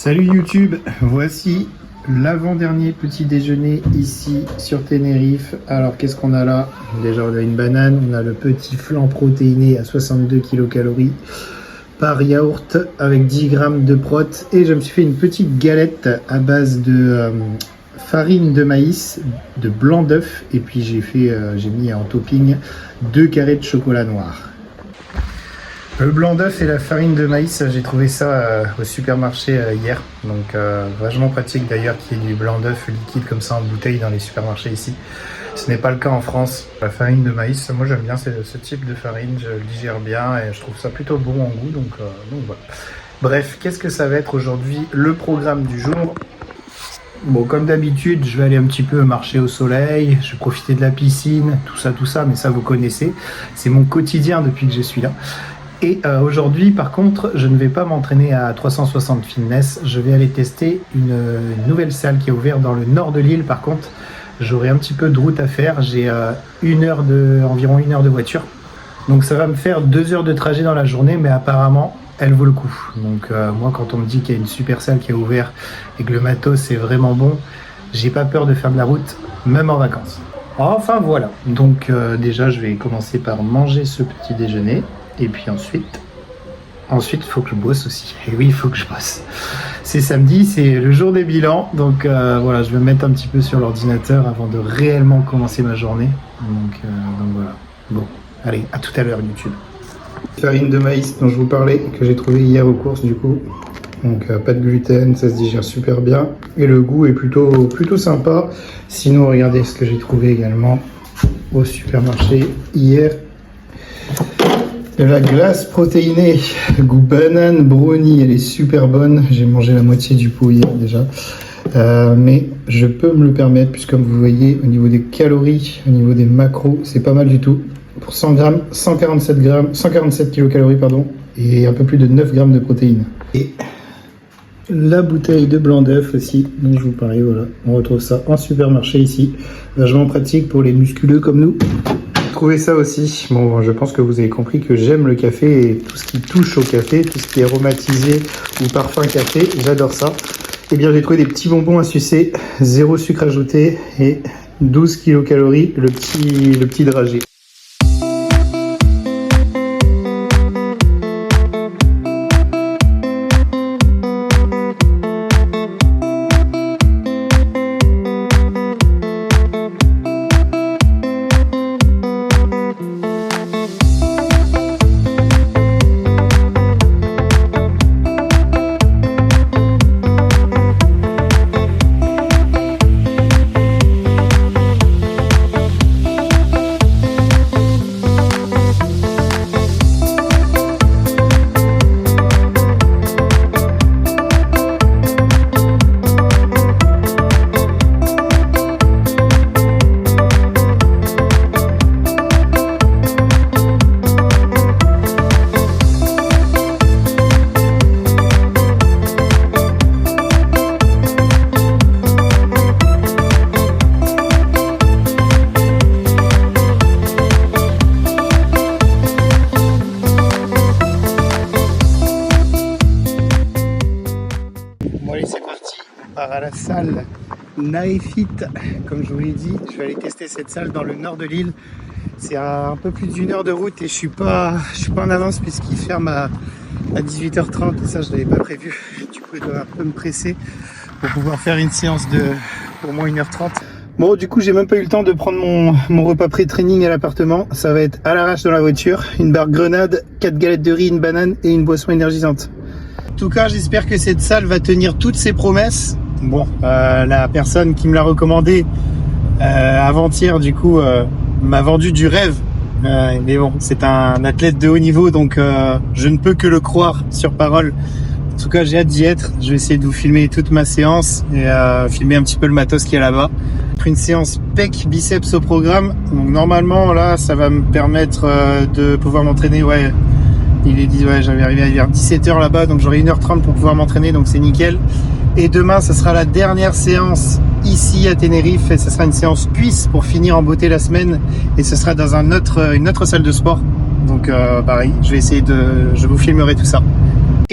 Salut YouTube, voici l'avant-dernier petit déjeuner ici sur Tenerife. Alors qu'est-ce qu'on a là? Déjà on a une banane, on a le petit flan protéiné à 62 kilocalories par yaourt avec 10 grammes de prot. Et je me suis fait une petite galette à base de farine de maïs, de blanc d'œuf et puis j'ai mis en topping 2 carrés de chocolat noir. Le blanc d'œuf et la farine de maïs, j'ai trouvé ça au supermarché hier, donc vachement pratique d'ailleurs qu'il y ait du blanc d'œuf liquide comme ça en bouteille dans les supermarchés ici. Ce n'est pas le cas en France. La farine de maïs, moi j'aime bien ce type de farine, je le digère bien et je trouve ça plutôt bon en goût, donc voilà. Bref, qu'est-ce que ça va être aujourd'hui le programme du jour? Bon, comme d'habitude, je vais aller un petit peu marcher au soleil, je vais profiter de la piscine, tout ça, mais ça vous connaissez, c'est mon quotidien depuis que je suis là. Et aujourd'hui, par contre, je ne vais pas m'entraîner à 360 Fitness. Je vais aller tester une nouvelle salle qui est ouverte dans le nord de l'île. Par contre, j'aurai un petit peu de route à faire. J'ai environ 1 heure de voiture. Donc ça va me faire 2 heures de trajet dans la journée, mais apparemment, elle vaut le coup. Donc moi, quand on me dit qu'il y a une super salle qui est ouverte et que le matos est vraiment bon, j'ai pas peur de faire de la route, même en vacances. Enfin voilà. Donc déjà, je vais commencer par manger ce petit déjeuner. Et puis ensuite, il faut que je bosse aussi. Et oui, il faut que je bosse. C'est samedi, c'est le jour des bilans. Donc voilà, je vais me mettre un petit peu sur l'ordinateur avant de réellement commencer ma journée. Donc voilà. Bon, allez, à tout à l'heure YouTube. Farine de maïs dont je vous parlais, que j'ai trouvé hier aux courses du coup. Donc pas de gluten, ça se digère super bien. Et le goût est plutôt sympa. Sinon, regardez ce que j'ai trouvé également au supermarché hier. De la glace protéinée, goût banane brownie, elle est super bonne. J'ai mangé la moitié du pot hier déjà. Mais je peux me le permettre, puisque comme vous voyez, au niveau des calories, au niveau des macros, c'est pas mal du tout. Pour 100 grammes, 147 kilocalories, pardon, et un peu plus de 9 grammes de protéines. Et la bouteille de blanc d'œuf aussi, dont je vous parlais, voilà. On retrouve ça en supermarché ici. Vachement pratique pour les musculeux comme nous. Trouver ça aussi. Bon, je pense que vous avez compris que j'aime le café et tout ce qui touche au café, tout ce qui est aromatisé ou parfum café, j'adore ça. Et bien, j'ai trouvé des petits bonbons à sucer, 0 sucre ajouté et 12 kilocalories, le petit dragée. Allez, c'est parti, on part à la salle Naefit, comme je vous l'ai dit. Je vais aller tester cette salle dans le nord de l'île. C'est un peu plus d'1 heure de route et je suis pas en avance puisqu'il ferme à 18h30 et ça je l'avais pas prévu. Du coup je dois un peu me presser pour pouvoir faire une séance de pour moins 1h30. Bon, du coup j'ai même pas eu le temps de prendre mon repas pré-training à l'appartement. Ça va être à l'arrache dans la voiture, une barre grenade, 4 galettes de riz, une banane et une boisson énergisante. En tout cas, j'espère que cette salle va tenir toutes ses promesses. Bon, la personne qui me l'a recommandé avant-hier, du coup, m'a vendu du rêve. Mais bon, c'est un athlète de haut niveau, donc je ne peux que le croire sur parole. En tout cas, j'ai hâte d'y être. Je vais essayer de vous filmer toute ma séance et filmer un petit peu le matos qu'il y a là-bas. Une séance pec biceps au programme. Donc normalement, là, ça va me permettre de pouvoir m'entraîner. Ouais. Il est dit, ouais, j'avais arrivé vers 17h là-bas, donc j'aurai 1h30 pour pouvoir m'entraîner, donc c'est nickel. Et demain, ça sera la dernière séance ici à Tenerife, et ce sera une séance cuisse pour finir en beauté la semaine, et ce sera dans une autre salle de sport. Donc pareil, je vous filmerai tout ça.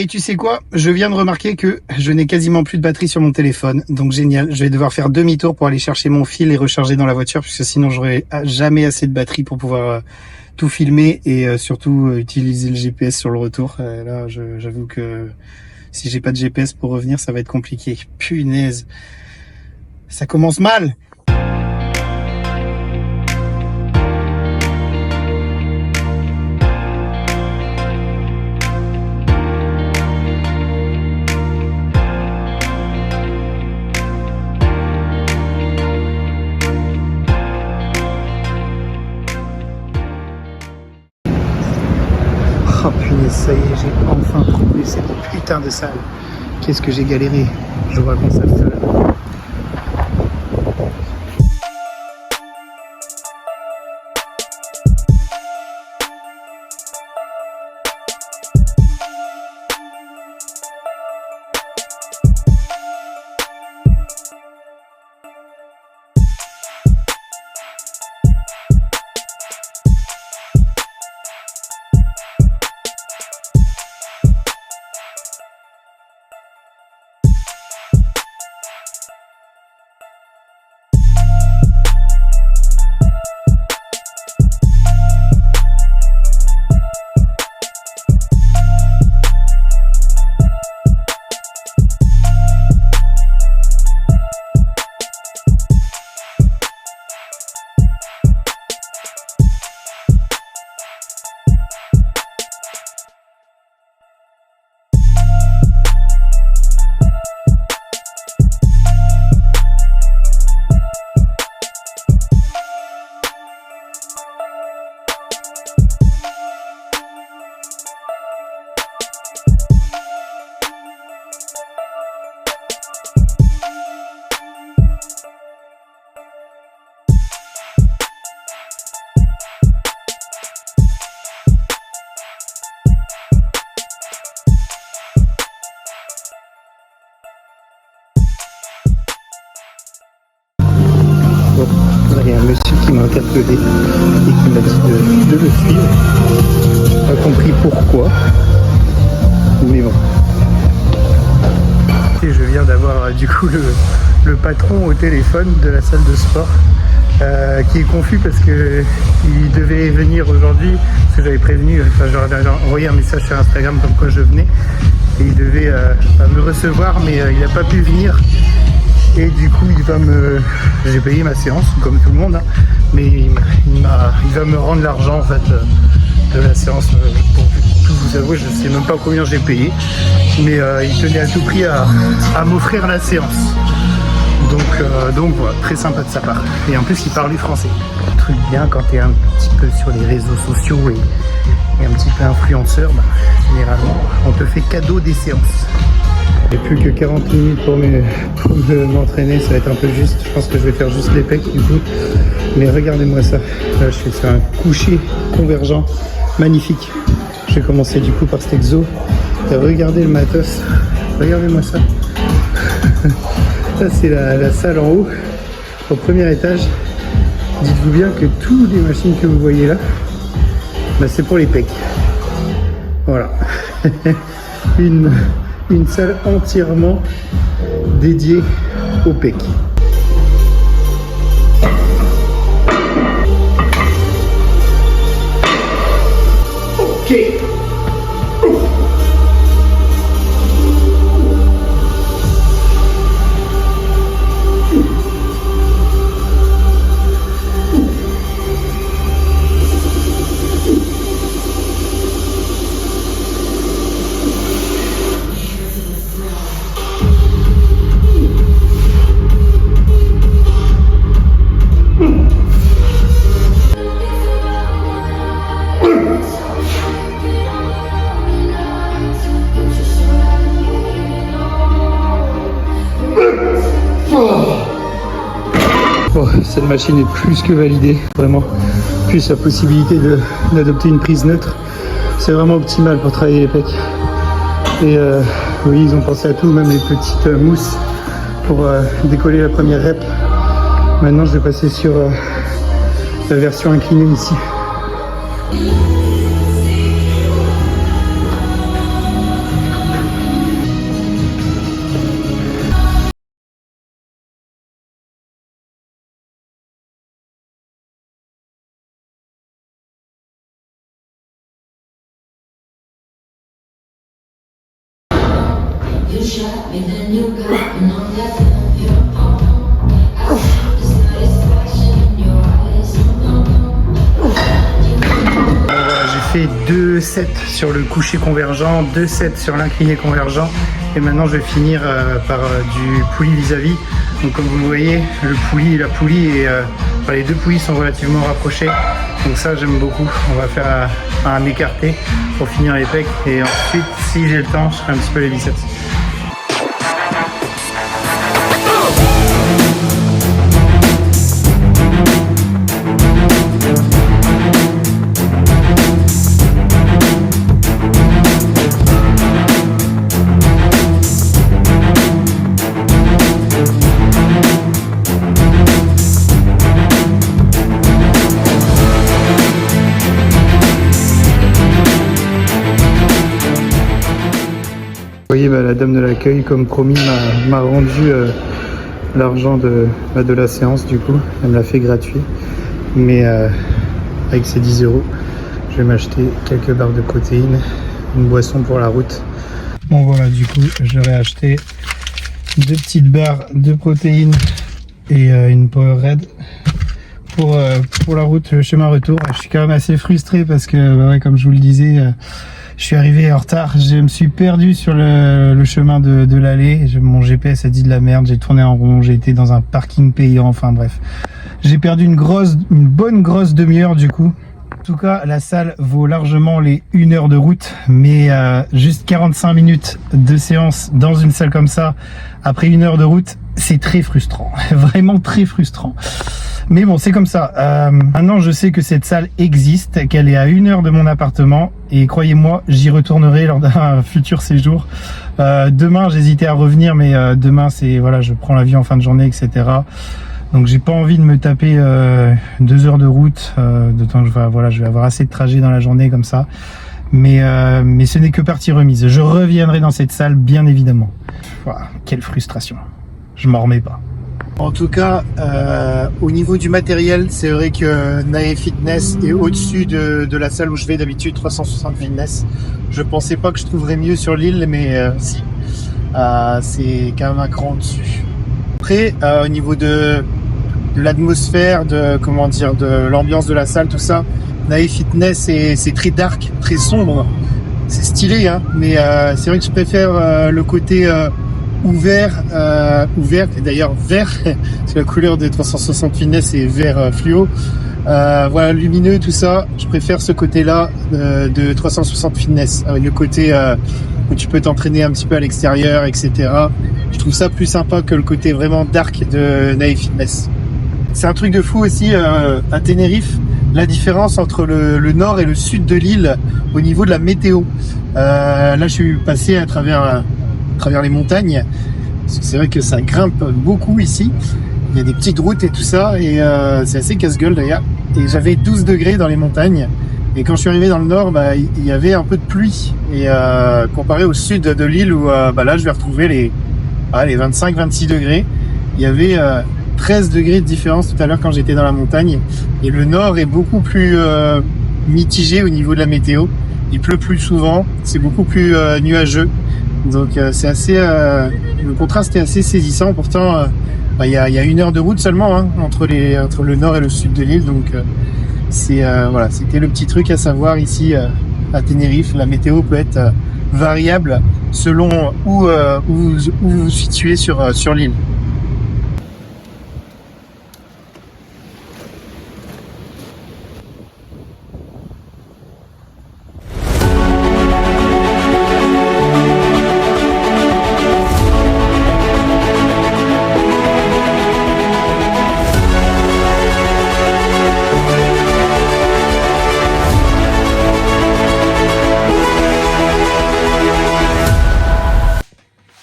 Et tu sais quoi? Je viens de remarquer que je n'ai quasiment plus de batterie sur mon téléphone. Donc génial, je vais devoir faire demi-tour pour aller chercher mon fil et recharger dans la voiture, puisque sinon j'aurai jamais assez de batterie pour pouvoir tout filmer et surtout utiliser le GPS sur le retour. Là, j'avoue que si j'ai pas de GPS pour revenir, ça va être compliqué. Punaise, ça commence mal. Oh punaise, ça y est, j'ai enfin trouvé cette putain de salle. Qu'est-ce que j'ai galéré. Je vous raconte ça tout à l'heure. Il y a un monsieur qui m'a interpellé et qui m'a dit de le suivre. J'ai pas compris pourquoi, mais bon. Et je viens d'avoir du coup le patron au téléphone de la salle de sport qui est confus parce que il devait venir aujourd'hui, parce que j'avais prévenu, enfin j'avais envoyé un message sur Instagram comme quoi je venais et il devait me recevoir, mais il n'a pas pu venir. Et du coup, j'ai payé ma séance, comme tout le monde, hein, mais il va me rendre l'argent en fait de la séance. Pour tout vous avouer, je sais même pas combien j'ai payé, mais il tenait à tout prix à m'offrir la séance. Donc voilà, très sympa de sa part. Et en plus, il parlait français. Le truc bien quand tu es un petit peu sur les réseaux sociaux et un petit peu influenceur, généralement, on te fait cadeau des séances. J'ai plus que 40 minutes pour m'entraîner, ça va être un peu juste. Je pense que je vais faire juste les pecs du coup. Mais regardez-moi ça. Là, je fais un coucher convergent magnifique. Je vais commencer du coup par cet exo. Et regardez le matos. Regardez-moi ça. Ça, c'est la salle en haut, au premier étage. Dites-vous bien que toutes les machines que vous voyez là, c'est pour les pecs. Voilà. Une salle entièrement dédiée aux pecs. Ok. Bon, cette machine est plus que validée, vraiment. Plus la possibilité d'adopter une prise neutre, c'est vraiment optimal pour travailler les pecs. Et oui, ils ont pensé à tout, même les petites mousses pour décoller la première rep. Maintenant, je vais passer sur la version inclinée ici. You shot me, then you got me on that I see the satisfaction in your eyes. Voilà, j'ai fait 2 sets sur le coucher convergent, 2 sets sur l'incliné convergent et maintenant je vais finir par du poulie vis-à-vis. Donc comme vous le voyez, le poulie et la poulie et enfin, les deux poulies sont relativement rapprochées. Donc ça j'aime beaucoup. On va faire un écarté pour finir les pecs et ensuite si j'ai le temps je ferai un petit peu les biceps. Vous voyez, la dame de l'accueil, comme promis, m'a rendu l'argent de la séance, du coup. Elle me l'a fait gratuit. Mais avec ces 10 €, je vais m'acheter quelques barres de protéines, une boisson pour la route. Bon voilà, du coup, j'aurais acheté 2 petites barres de protéines et une Powerade pour la route, le chemin retour. Je suis quand même assez frustré parce que, ouais, comme je vous le disais, je suis arrivé en retard, je me suis perdu sur le chemin de l'allée, mon GPS a dit de la merde, j'ai tourné en rond, j'ai été dans un parking payant, enfin bref. J'ai perdu une bonne grosse demi-heure du coup. En tout cas, la salle vaut largement les 1 heure de route, mais juste 45 minutes de séance dans une salle comme ça, après 1 heure de route, c'est très frustrant, vraiment très frustrant. Mais bon, c'est comme ça. Maintenant, je sais que cette salle existe, qu'elle est à 1 heure de mon appartement. Et croyez-moi, j'y retournerai lors d'un futur séjour. Demain, j'hésitais à revenir, mais demain, c'est voilà, je prends l'avion en fin de journée, etc. Donc, j'ai pas envie de me taper 2 heures de route. D'autant que voilà, je vais avoir assez de trajets dans la journée comme ça. Mais ce n'est que partie remise. Je reviendrai dans cette salle, bien évidemment. Voilà, quelle frustration. Je m'en remets pas. En tout cas, au niveau du matériel, c'est vrai que Nae Fitness est au-dessus de la salle où je vais d'habitude, 360 Fitness. Je pensais pas que je trouverais mieux sur l'île, mais si. C'est quand même un cran au-dessus. Après, au niveau de l'atmosphère, de l'ambiance de la salle, tout ça, Nae Fitness, c'est très dark, très sombre. C'est stylé, hein, mais c'est vrai que je préfère le côté ouvert, et d'ailleurs vert, c'est la couleur de 360 Fitness, c'est vert fluo. Voilà, lumineux, tout ça. Je préfère ce côté-là de 360 Fitness, avec le côté où tu peux t'entraîner un petit peu à l'extérieur, etc. Je trouve ça plus sympa que le côté vraiment dark de Nae Fitness. C'est un truc de fou aussi à Tenerife, la différence entre le nord et le sud de l'île au niveau de la météo. Là, je suis passé à travers les montagnes, parce que c'est vrai que ça grimpe beaucoup ici. Il y a des petites routes et tout ça, et c'est assez casse-gueule d'ailleurs. Et j'avais 12 degrés dans les montagnes, et quand je suis arrivé dans le nord, il y avait un peu de pluie. Et comparé au sud de l'île où là je vais retrouver les 25-26 degrés, il y avait 13 degrés de différence tout à l'heure quand j'étais dans la montagne. Et le nord est beaucoup plus mitigé au niveau de la météo. Il pleut plus souvent, c'est beaucoup plus nuageux. Donc c'est assez, le contraste est assez saisissant. Pourtant, il y a 1 heure de route seulement entre le nord et le sud de l'île. Donc voilà, c'était le petit truc à savoir ici à Tenerife. La météo peut être variable selon où vous vous situez sur l'île.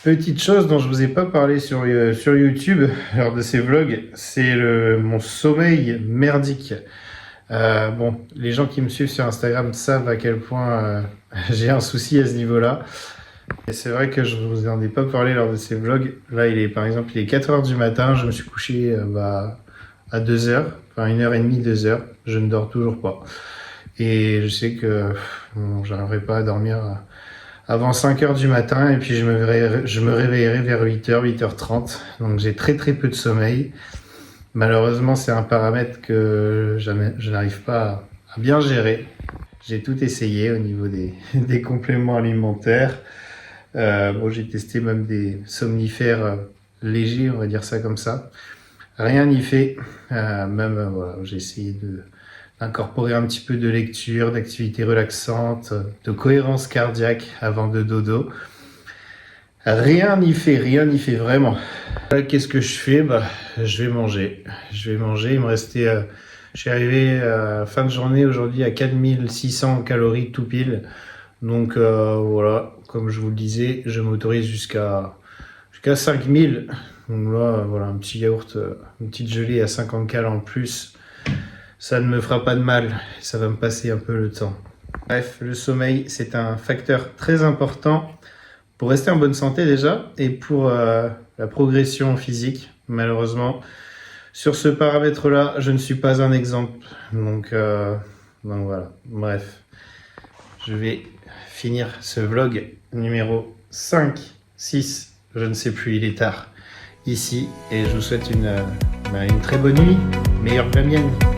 Petite chose dont je vous ai pas parlé sur YouTube lors de ces vlogs, c'est mon sommeil merdique. Bon, les gens qui me suivent sur Instagram savent à quel point j'ai un souci à ce niveau-là. Et c'est vrai que je vous en ai pas parlé lors de ces vlogs. Là, par exemple, il est 4 h du matin, je me suis couché à 2 h, enfin 1h30, 2 h. Je ne dors toujours pas. Et je sais que bon, j'arriverai pas à dormir avant 5h du matin et puis je me réveillerai vers 8h, 8h30. Donc j'ai très peu de sommeil. Malheureusement, c'est un paramètre que je n'arrive pas à bien gérer. J'ai tout essayé au niveau des compléments alimentaires. Bon, j'ai testé même des somnifères légers, on va dire ça comme ça. Rien n'y fait. Voilà, j'ai essayé d'incorporer un petit peu de lecture, d'activité relaxante, de cohérence cardiaque avant de dodo. Rien n'y fait vraiment. Là, qu'est-ce que je fais? Je vais manger. Il me restait... je suis arrivé à fin de journée aujourd'hui à 4600 calories tout pile. Donc voilà, comme je vous le disais, je m'autorise jusqu'à 5000. Donc là, voilà, un petit yaourt, une petite gelée à 50 calories en plus. Ça ne me fera pas de mal, ça va me passer un peu le temps. Bref, le sommeil, c'est un facteur très important pour rester en bonne santé déjà et pour la progression physique. Malheureusement, sur ce paramètre-là, je ne suis pas un exemple. Donc voilà, bref. Je vais finir ce vlog numéro 5, 6, je ne sais plus, il est tard, ici. Et je vous souhaite une très bonne nuit, meilleure que la mienne.